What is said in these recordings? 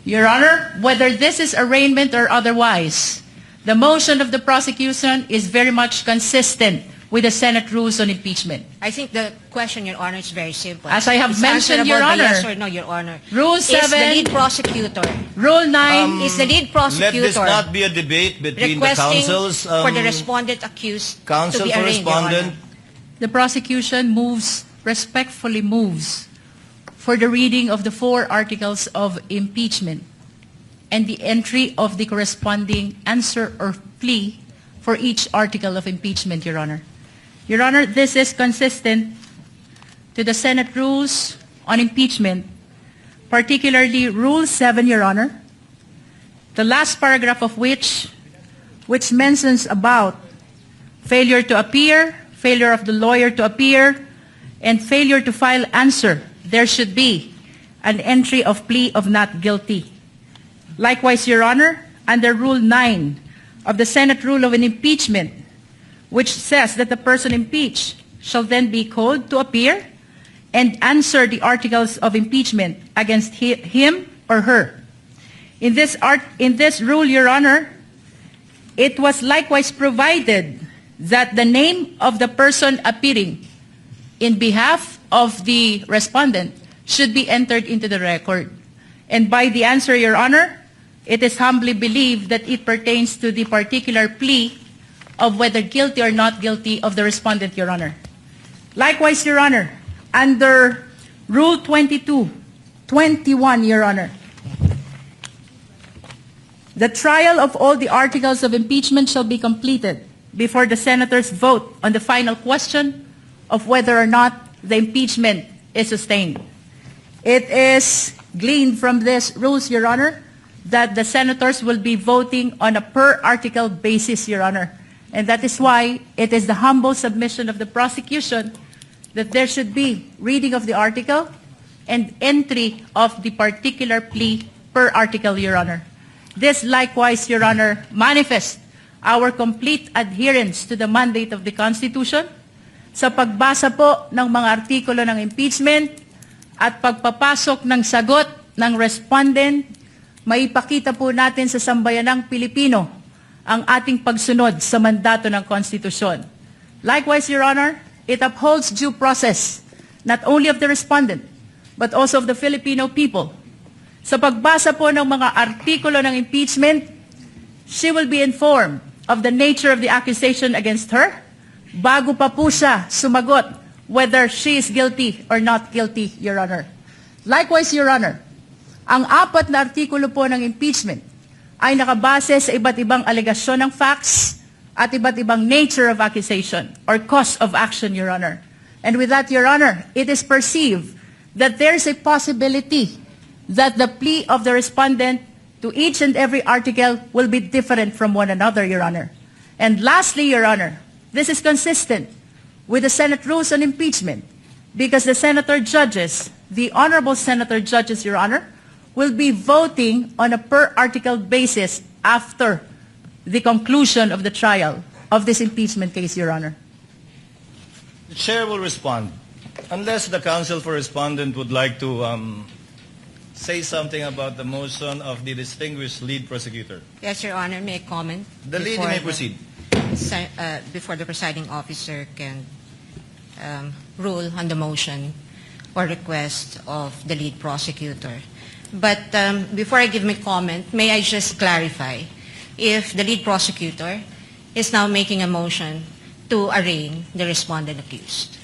Your Honor, whether this is arraignment or otherwise, the motion of the prosecution is very much consistent with the Senate rules on impeachment. I think the question, Your Honor, is very simple. As I have It's mentioned, answerable Your by Honor, yes or no, Your Honor. Rule 7, Is the lead prosecutor, Rule 9, is the lead Let this prosecutor not be a debate between the requesting councils. for the respondent accused to Counsel be for arraigned, Your Honor? respondent. the prosecution respectfully moves for the reading of the 4 articles of impeachment and the entry of the corresponding answer or plea for each article of impeachment, Your Honor. Your Honor, this is consistent to the Senate rules on impeachment, particularly Rule 7, Your Honor, the last paragraph of which mentions about failure to appear, failure of the lawyer to appear, and failure to file answer. There should be an entry of plea of not guilty. Likewise, Your Honor, under Rule 9 of the Senate Rule of an Impeachment, which says that the person impeached shall then be called to appear and answer the articles of impeachment against him or her. In this rule, Your Honor, it was likewise provided that the name of the person appearing in behalf of the respondent should be entered into the record. And by the answer, Your Honor, it is humbly believed that it pertains to the particular plea of whether guilty or not guilty of the respondent, Your Honor. Likewise, Your Honor, under Rule 21, Your Honor, the trial of all the articles of impeachment shall be completed before the senators vote on the final question of whether or not the impeachment is sustained. It is gleaned from these rules, Your Honor, that the senators will be voting on a per-article basis, Your Honor. And that is why it is the humble submission of the prosecution that there should be reading of the article and entry of the particular plea per article, Your Honor. This likewise, Your Honor, manifests our complete adherence to the mandate of the Constitution sa pagbasa po ng mga artikulo ng impeachment at pagpapasok ng sagot ng respondent, maipakita po natin sa sambayanang Pilipino ang ating pagsunod sa mandato ng Konstitusyon. Likewise, Your Honor, it upholds due process not only of the respondent but also of the Filipino people. Sa pagbasa po ng mga artikulo ng impeachment, she will be informed of the nature of the accusation against her bago pa po siya sumagot whether she is guilty or not guilty, Your Honor. Likewise, Your Honor, ang 4 na artikulo po ng impeachment ay nakabase sa iba't ibang alegasyon ng facts at iba't ibang nature of accusation or cause of action, Your Honor. And with that, Your Honor, it is perceived that there is a possibility that the plea of the respondent to each and every article will be different from one another, Your Honor. And lastly, Your Honor, this is consistent with the Senate rules on impeachment because the senator judges, the honorable senator judges, Your Honor, will be voting on a per-article basis after the conclusion of the trial of this impeachment case, Your Honor. The chair will respond. Unless the counsel for respondent would like to say something about the motion of the distinguished lead prosecutor. Yes, Your Honor, may I comment? The lead may proceed. Before the presiding officer can rule on the motion or request of the lead prosecutor. But before I give my comment, may I just clarify if the lead prosecutor is now making a motion to arraign the respondent accused.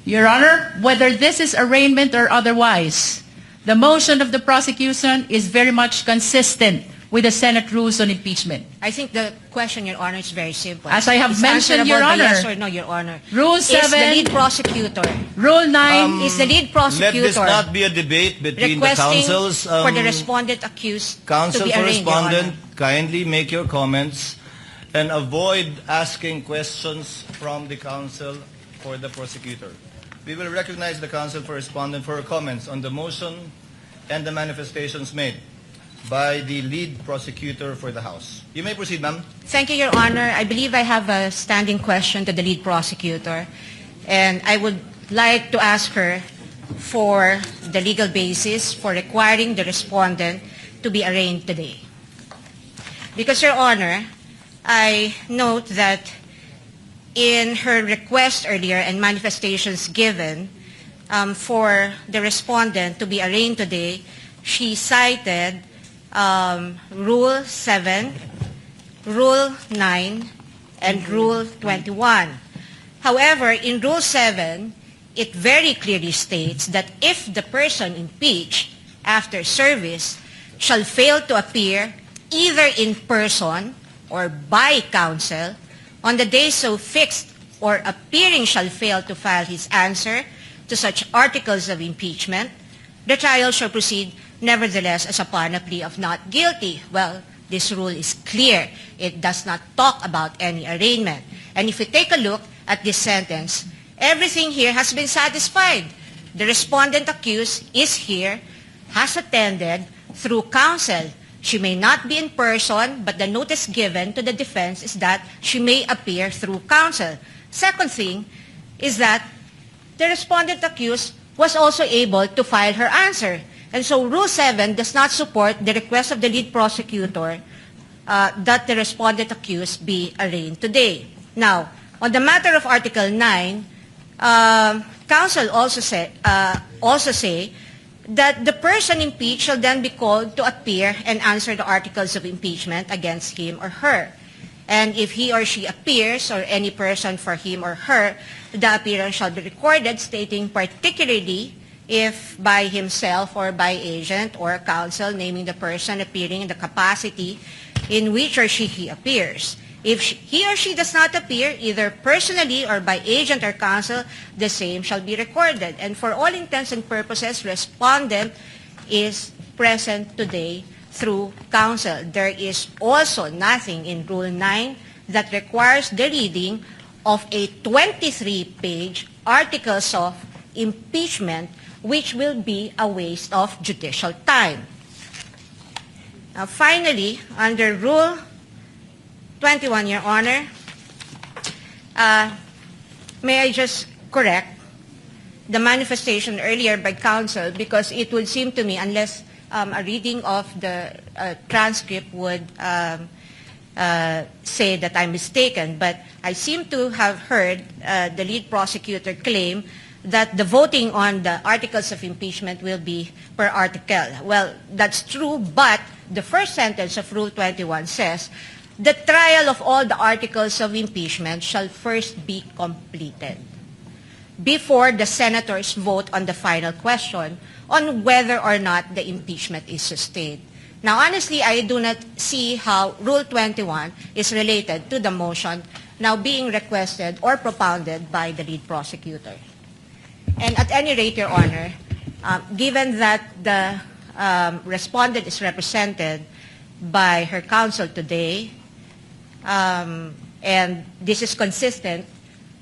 Your Honor, whether this is arraignment or otherwise, the motion of the prosecution is very much consistent with the Senate rules on impeachment. I think the question, Your Honor, is very simple. As I have It's mentioned, answerable Your by Honor, yes or no, Your Honor. Rule 7, Is the lead prosecutor, Rule 9, is the lead Let prosecutor this not be a debate between the requesting councils. for the respondent accused to Counsel be for arraigned, Your Honor? respondent, kindly make your comments and avoid asking questions from the counsel for the prosecutor. We will recognize the counsel for respondent for her comments on the motion and the manifestations made by the lead prosecutor for the House. You may proceed, ma'am. Thank you, Your Honor. I believe I have a standing question to the lead prosecutor, and I would like to ask her for the legal basis for requiring the respondent to be arraigned today. Because, Your Honor, I note that in her request earlier and manifestations given for the respondent to be arraigned today, she cited Rule 7, Rule 9, and Rule 21. However, in Rule 7, it very clearly states that if the person impeached after service shall fail to appear either in person or by counsel on the day so fixed, or appearing shall fail to file his answer to such articles of impeachment, the trial shall proceed nevertheless as upon a plea of not guilty. Well, this rule is clear. It does not talk about any arraignment. And if you take a look at this sentence, everything here has been satisfied. The respondent accused is here, has attended through counsel. She may not be in person, but the notice given to the defense is that she may appear through counsel. Second thing is that the respondent accused was also able to file her answer. And so Rule 7 does not support the request of the lead prosecutor that the respondent accused be arraigned today. Now, on the matter of Article 9, counsel also say that the person impeached shall then be called to appear and answer the articles of impeachment against him or her. And if he or she appears, or any person for him or her, the appearance shall be recorded, stating particularly if by himself or by agent or counsel, naming the person appearing in the capacity in which or he appears. If he or she does not appear, either personally or by agent or counsel, the same shall be recorded. And for all intents and purposes, respondent is present today through counsel. There is also nothing in Rule 9 that requires the reading of a 23-page articles of impeachment, which will be a waste of judicial time. Now, finally, under Rule 21, Your Honor, may I just correct the manifestation earlier by counsel, because it would seem to me, unless a reading of the transcript would say that I'm mistaken, but I seem to have heard the lead prosecutor claim that the voting on the articles of impeachment will be per article. Well, that's true, but the first sentence of Rule 21 says, the trial of all the articles of impeachment shall first be completed before the senators vote on the final question on whether or not the impeachment is sustained. Now, honestly, I do not see how Rule 21 is related to the motion now being requested or propounded by the lead prosecutor. And at any rate, Your Honor, given that the respondent is represented by her counsel today, and this is consistent,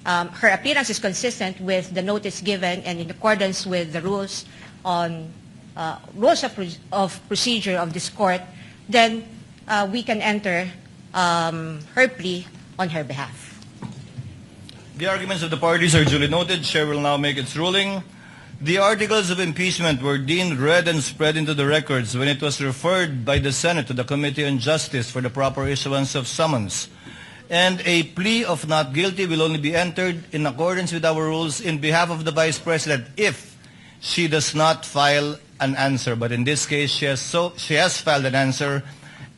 her appearance is consistent with the notice given and in accordance with the rules on rules of procedure of this court, then we can enter her plea on her behalf. The arguments of the parties are duly noted. Chair will now make its ruling. The articles of impeachment were deemed read and spread into the records when it was referred by the Senate to the Committee on Justice for the proper issuance of summons. And a plea of not guilty will only be entered in accordance with our rules in behalf of the Vice President if she does not file an answer. But in this case, she has filed an answer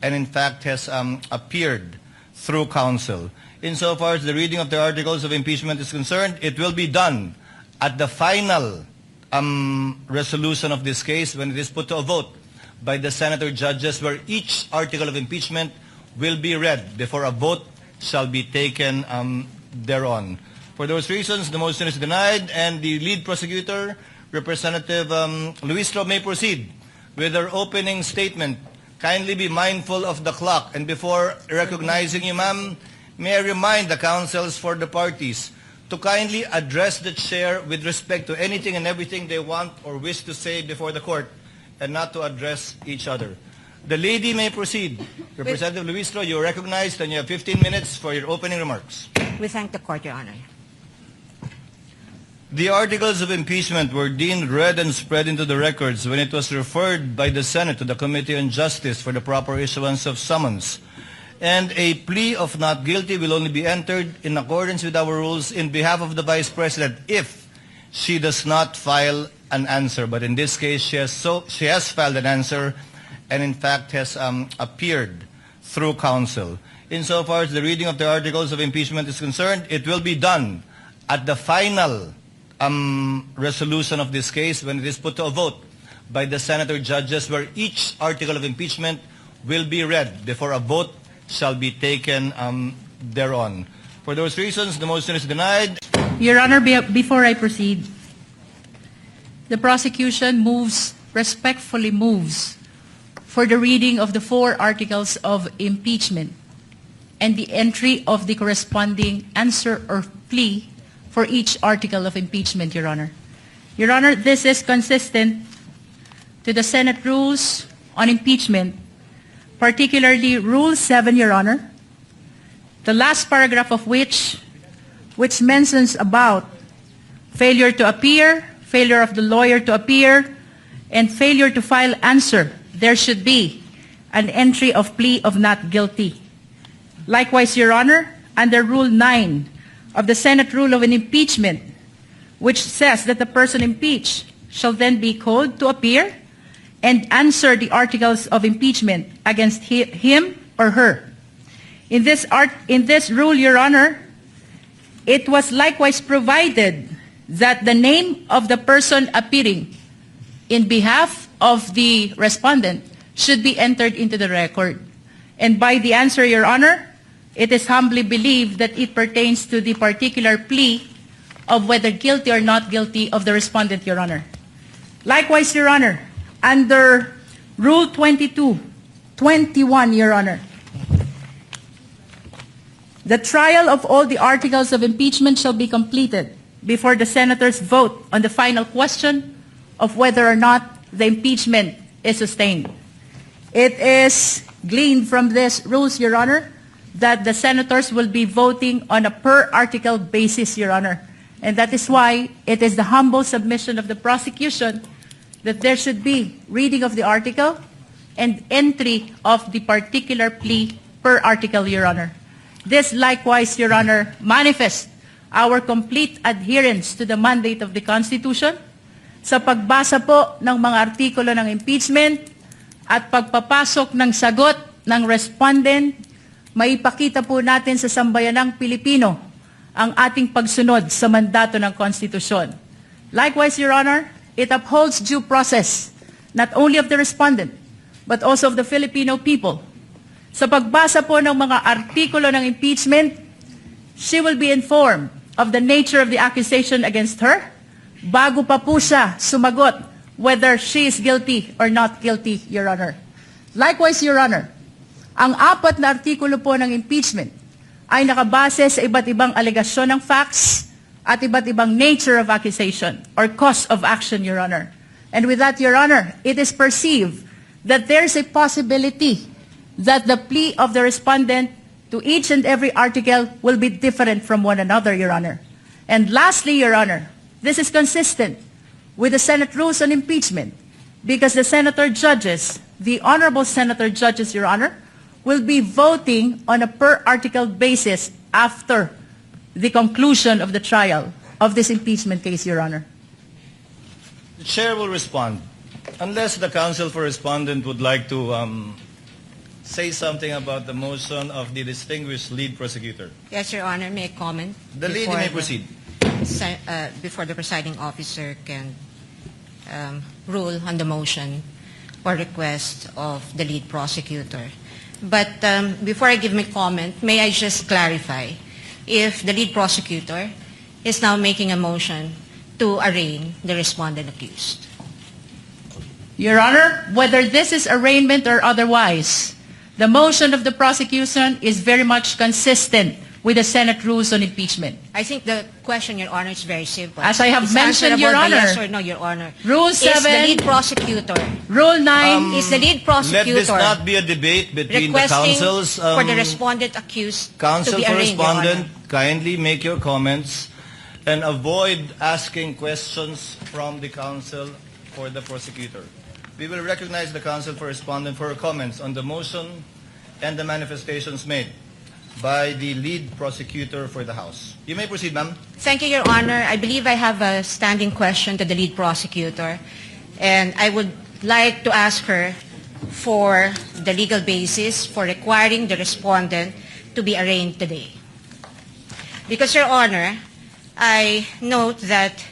and in fact has appeared through counsel. Insofar as the reading of the articles of impeachment is concerned, it will be done at the final resolution of this case when it is put to a vote by the senator judges, where each article of impeachment will be read before a vote shall be taken thereon. For those reasons, the motion is denied, and the lead prosecutor, Representative Luistro, may proceed with her opening statement. Kindly be mindful of the clock. And before recognizing you, ma'am, may I remind the counsels for the parties to kindly address the chair with respect to anything and everything they want or wish to say before the court, and not to address each other. The lady may proceed. Representative Luistro, you are recognized, and you have 15 minutes for your opening remarks. We thank the court, Your Honor. The articles of impeachment were deemed read and spread into the records when it was referred by the Senate to the Committee on Justice for the proper issuance of summons. And a plea of not guilty will only be entered in accordance with our rules in behalf of the Vice President if she does not file an answer. But in this case, she has filed an answer and in fact has appeared through counsel. Insofar as the reading of the articles of impeachment is concerned, it will be done at the final resolution of this case when it is put to a vote by the senator judges, where each article of impeachment will be read before a vote shall be taken thereon. For those reasons, the motion is denied. Your Honor, before I proceed, the prosecution respectfully moves for the reading of the 4 articles of impeachment and the entry of the corresponding answer or plea for each article of impeachment, Your Honor. Your Honor, this is consistent to the Senate rules on impeachment, particularly Rule 7, Your Honor, the last paragraph of which mentions about failure to appear, failure of the lawyer to appear, and failure to file answer. There should be an entry of plea of not guilty. Likewise, Your Honor, under Rule 9 of the Senate Rule of an Impeachment, which says that the person impeached shall then be called to appear and answer the articles of impeachment against him or her. In this rule, Your Honor, it was likewise provided that the name of the person appearing in behalf of the respondent should be entered into the record. And by the answer, Your Honor, it is humbly believed that it pertains to the particular plea of whether guilty or not guilty of the respondent, Your Honor. Likewise, Your Honor, under Rule 22-21, Your Honor, the trial of all the articles of impeachment shall be completed before the senators vote on the final question of whether or not the impeachment is sustained. It is gleaned from these rules, Your Honor, that the senators will be voting on a per-article basis, Your Honor. And that is why it is the humble submission of the prosecution that there should be reading of the article and entry of the particular plea per article, Your Honor. This likewise, Your Honor, manifests our complete adherence to the mandate of the Constitution sa pagbasa po ng mga artikulo ng impeachment at pagpapasok ng sagot ng respondent. Maipakita po natin sa sambayanang Pilipino ang ating pagsunod sa mandato ng Konstitusyon. Likewise, Your Honor, it upholds due process not only of the respondent but also of the Filipino people. Sa pagbasa po ng mga artikulo ng impeachment, she will be informed of the nature of the accusation against her bago pa po siya sumagot whether she is guilty or not guilty, Your Honor. Likewise, Your Honor, ang 4 na artikulo po ng impeachment ay nakabase sa iba't ibang alegasyon ng facts at iba't ibang nature of accusation or cause of action, Your Honor. And with that, Your Honor, it is perceived that there is a possibility that the plea of the respondent to each and every article will be different from one another, Your Honor. And lastly, Your Honor, this is consistent with the Senate rules on impeachment because the senator judges, the honorable senator judges, Your Honor, will be voting on a per-article basis after the conclusion of the trial of this impeachment case, Your Honor. The Chair will respond. Unless the counsel for respondent would like to say something about the motion of the distinguished lead prosecutor. Yes, Your Honor, may I comment? The lead may proceed. Before the presiding officer can rule on the motion or request of the lead prosecutor. But before I give my comment, may I just clarify if the lead prosecutor is now making a motion to arraign the respondent accused. Your Honor, whether this is arraignment or otherwise, the motion of the prosecution is very much consistent with the Senate rules on impeachment. I think the question, Your Honor, is very simple. As I have It's mentioned, Your answerable by Honor, yes or no, Your Honor. Rule Is the 7, lead prosecutor, Rule 9, is the lead Let prosecutor this not be a debate between the requesting counsels. for the respondent accused to Counsel be for arraigned, Your Honor? respondent, kindly make your comments. and avoid asking questions from the counsel for the prosecutor. We will recognize the counsel for respondent for her comments on the motion and the manifestations made by the lead prosecutor for the House. You may proceed, ma'am. Thank you, Your Honor. I believe I have a standing question to the lead prosecutor, and I would like to ask her for the legal basis for requiring the respondent to be arraigned today. Because, Your Honor, I note that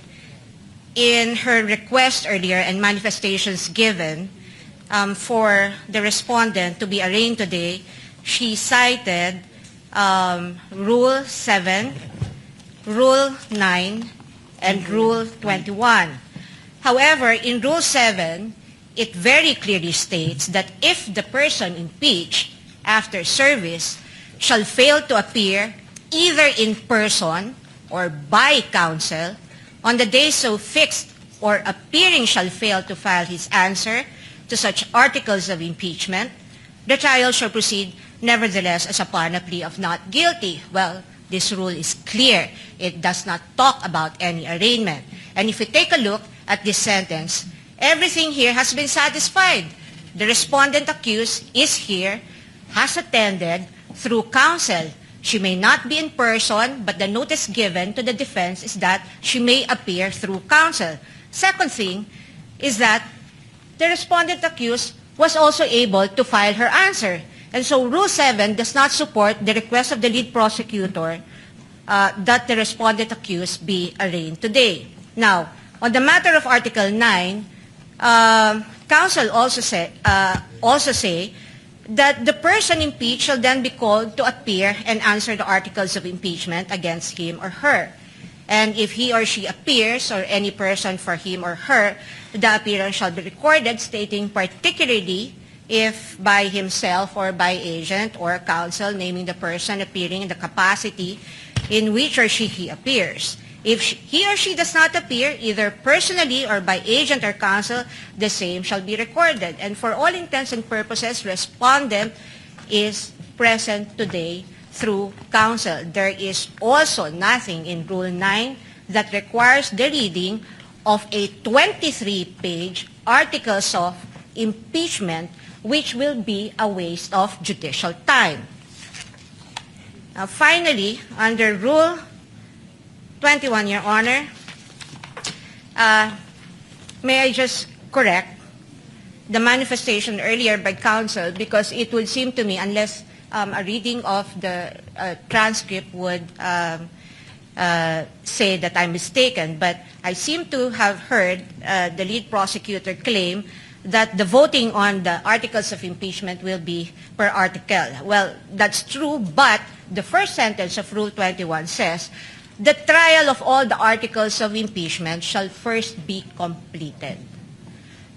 in her request earlier and manifestations given for the respondent to be arraigned today, she cited Rule 7, Rule 9, and Rule 21. However, in Rule 7, it very clearly states that if the person impeached after service shall fail to appear either in person or by counsel on the day so fixed, or appearing shall fail to file his answer to such articles of impeachment, the trial shall proceed nevertheless as upon a plea of not guilty. Well, this rule is clear. It does not talk about any arraignment. And if you take a look at this sentence, everything here has been satisfied. The respondent accused is here, has attended through counsel. She may not be in person, but the notice given to the defense is that she may appear through counsel. Second thing is that the respondent accused was also able to file her answer. And so Rule 7 does not support the request of the lead prosecutor that the respondent accused be arraigned today. Now, on the matter of Article 9, counsel also say that the person impeached shall then be called to appear and answer the articles of impeachment against him or her. And if he or she appears, or any person for him or her, the appearance shall be recorded, stating particularly if by himself or by agent or counsel, naming the person appearing in the capacity in which or he appears. If he or she does not appear, either personally or by agent or counsel, the same shall be recorded. And for all intents and purposes, respondent is present today through counsel. There is also nothing in Rule 9 that requires the reading of a 23-page articles of impeachment, which will be a waste of judicial time. Now, finally, under Rule 21, Your Honor, may I just correct the manifestation earlier by counsel, because it would seem to me, unless a reading of the transcript would say that I'm mistaken, but I seem to have heard the lead prosecutor claim that the voting on the articles of impeachment will be per article. Well, that's true, but the first sentence of Rule 21 says, the trial of all the articles of impeachment shall first be completed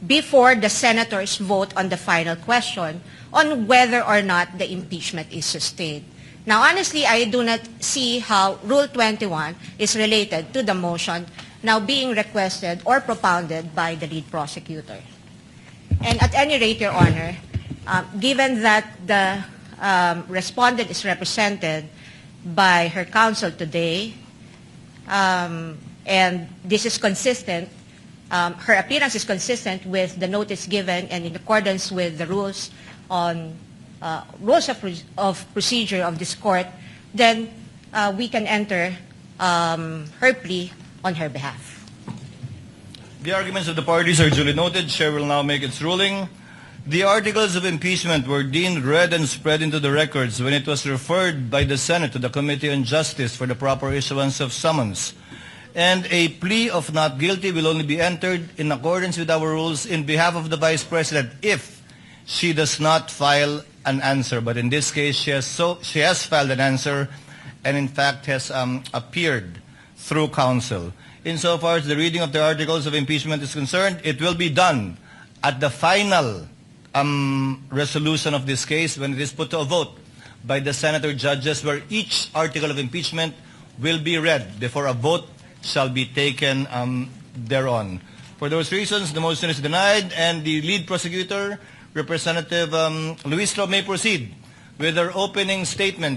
before the senators vote on the final question on whether or not the impeachment is sustained. Now, honestly, I do not see how Rule 21 is related to the motion now being requested or propounded by the lead prosecutor. And at any rate, Your Honor, given that the respondent is represented by her counsel today, and this is consistent, her appearance is consistent with the notice given and in accordance with the rules on rules of procedure of this court, then we can enter her plea on her behalf. The arguments of the parties are duly noted. Chair will now make its ruling. The articles of impeachment were deemed read and spread into the records when it was referred by the Senate to the Committee on Justice for the proper issuance of summons. And a plea of not guilty will only be entered in accordance with our rules in behalf of the Vice President if she does not file an answer. But in this case, she has filed an answer and in fact has appeared through counsel. Insofar as the reading of the articles of impeachment is concerned, it will be done at the final resolution of this case when it is put to a vote by the senator judges, where each article of impeachment will be read before a vote shall be taken thereon. For those reasons, the motion is denied, and the lead prosecutor, Representative Luistro, may proceed with her opening statement.